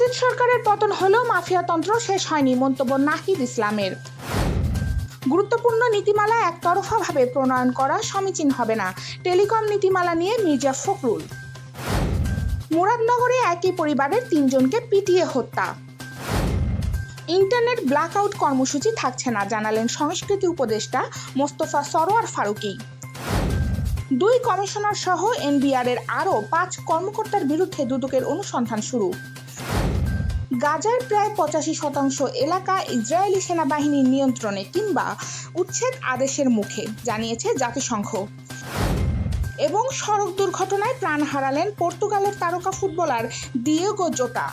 Fascist সরকারের পতন হলেও মাফিয়াতন্ত্র শেষ হয়নি, মন্তব্য নাহিদ ইসলামের। গুরুত্বপূর্ণ নীতিমালা একতরফাভাবে প্রণয়ন করা সমীচীন হবে না, টেলিকম নীতিমালা নিয়ে মির্জা ফখরুল। মুরাদনগরে একই পরিবারের ৩ জনকে পিটিয়ে হত্যা। ইন্টারনেট ব্ল্যাকআউট কর্মসূচি থাকছে না, জানালেন সংস্কৃতি উপদেষ্টা মোস্তফা সরোয়ার ফারুকী। 2 কমিশনার সহ এনবিআরের আরও 5 কর্মকর্তার বিরুদ্ধে দুদকের অনুসন্ধান শুরু। গাজার প্রায় 85% এলাকা ইসরায়েলি সেনাবাহিনীর নিয়ন্ত্রণে কিংবা উচ্ছেদ আদেশের মুখে, জানিয়েছে জাতিসংঘ। এবং সড়ক দুর্ঘটনায় প্রাণ হারালেন পর্তুগালের তারকা ফুটবলার ডিয়েগো জোটা।